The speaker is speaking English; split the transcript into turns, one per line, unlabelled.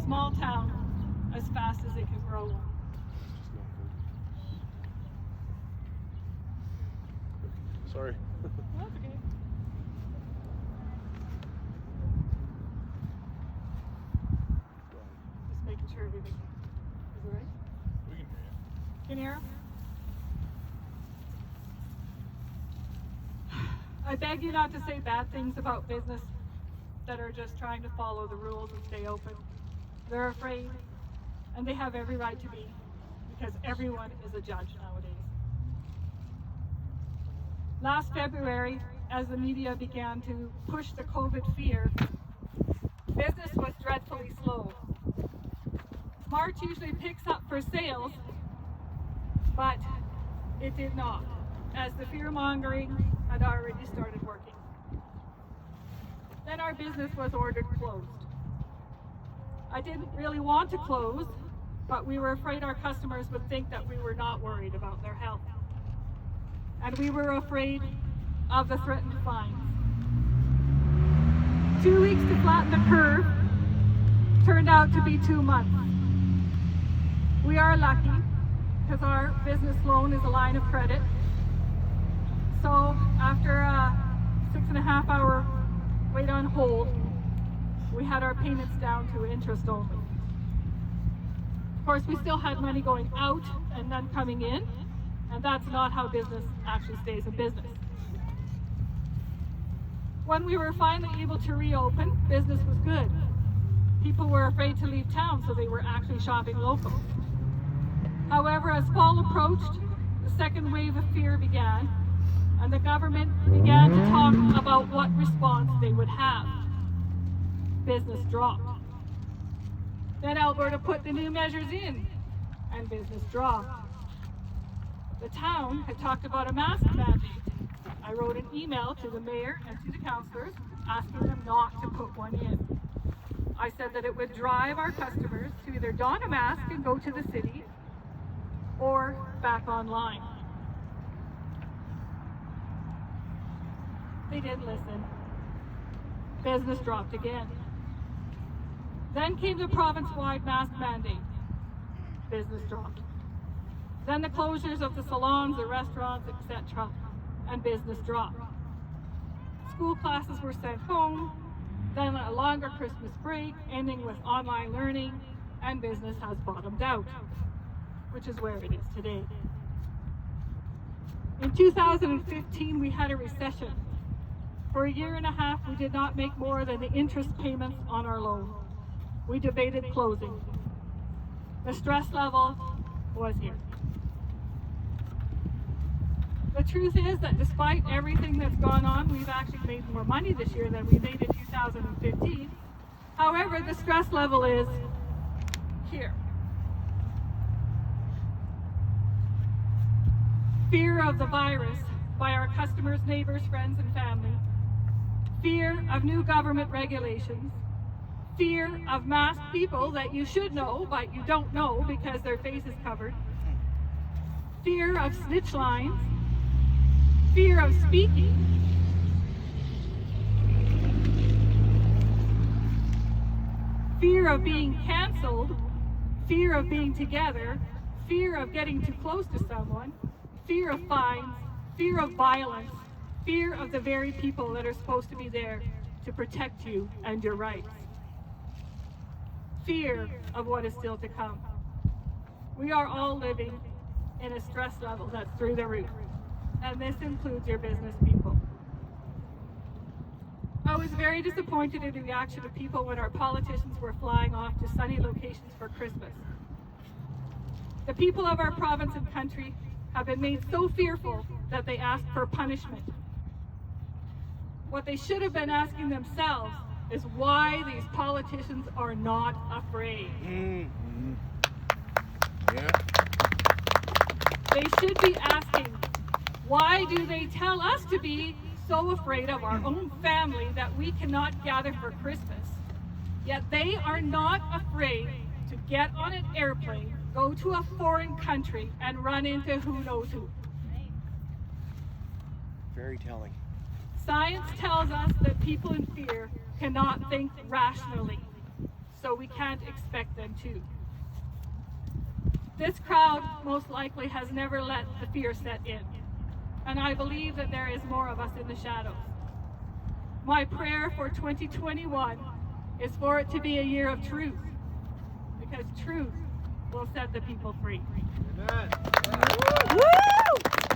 small town as fast as it can grow.
Sorry.
That's okay. Just making sure everything is all right.
We can hear you.
Can you hear? I beg you not to say bad things about business that are just trying to follow the rules and stay open. They're afraid, and they have every right to be, because everyone is a judge nowadays. Last February, as the media began to push the COVID fear, business was dreadfully slow. March usually picks up for sales, but it did not, as the fear-mongering had already started working. Then our business was ordered closed. I didn't really want to close, but we were afraid our customers would think that we were not worried about their health. And we were afraid of the threatened fines. 2 weeks to flatten the curve turned out to be 2 months. We are lucky because our business loan is a line of credit. So after a 6.5-hour wait on hold, we had our payments down to interest only. Of course, we still had money going out and none coming in, and that's not how business actually stays in business. When we were finally able to reopen, business was good. People were afraid to leave town, so they were actually shopping local. However, as fall approached, the second wave of fear began, and the government began to talk about what response they would have. Business dropped. Then Alberta put the new measures in, and business dropped. The town had talked about a mask mandate. I wrote an email to the mayor and to the councillors asking them not to put one in. I said that it would drive our customers to either don a mask and go to the city or back online. They didn't listen. Business dropped again. Then came the province-wide mask mandate. Business dropped. Then the closures of the salons, the restaurants, etc., and business dropped. School classes were sent home, then a longer Christmas break, ending with online learning, and business has bottomed out, which is where it is today. In 2015, we had a recession. For a year and a half, we did not make more than the interest payments on our loan. We debated closing. The stress level was here. The truth is that despite everything that's gone on, we've actually made more money this year than we made in 2015. However, the stress level is here. Fear of the virus by our customers, neighbors, friends, and family. Fear of new government regulations. Fear of masked people that you should know, but you don't know because their face is covered. Fear of snitch lines. Fear of speaking. Fear of being canceled. Fear of being together. Fear of getting too close to someone. Fear of fines. Fear of violence. Fear of the very people that are supposed to be there to protect you and your rights. Fear of what is still to come. We are all living in a stress level that's through the roof, and this includes your business people. I was very disappointed in the reaction of people when our politicians were flying off to sunny locations for Christmas. The people of our province and country have been made so fearful that they ask for punishment. What they should have been asking themselves is why these politicians are not afraid.
Mm-hmm. Yeah.
They should be asking, why do they tell us to be so afraid of our own family that we cannot gather for Christmas? Yet they are not afraid to get on an airplane, go to a foreign country, and run into who knows who.
Very telling.
Science tells us that people in fear cannot think rationally. so we can't expect them to. This crowd most likely has never let the fear set in, and I believe that there is more of us in the shadows. My prayer for 2021 is for it to be a year of truth, because truth will set the people free.
Amen.
Woo!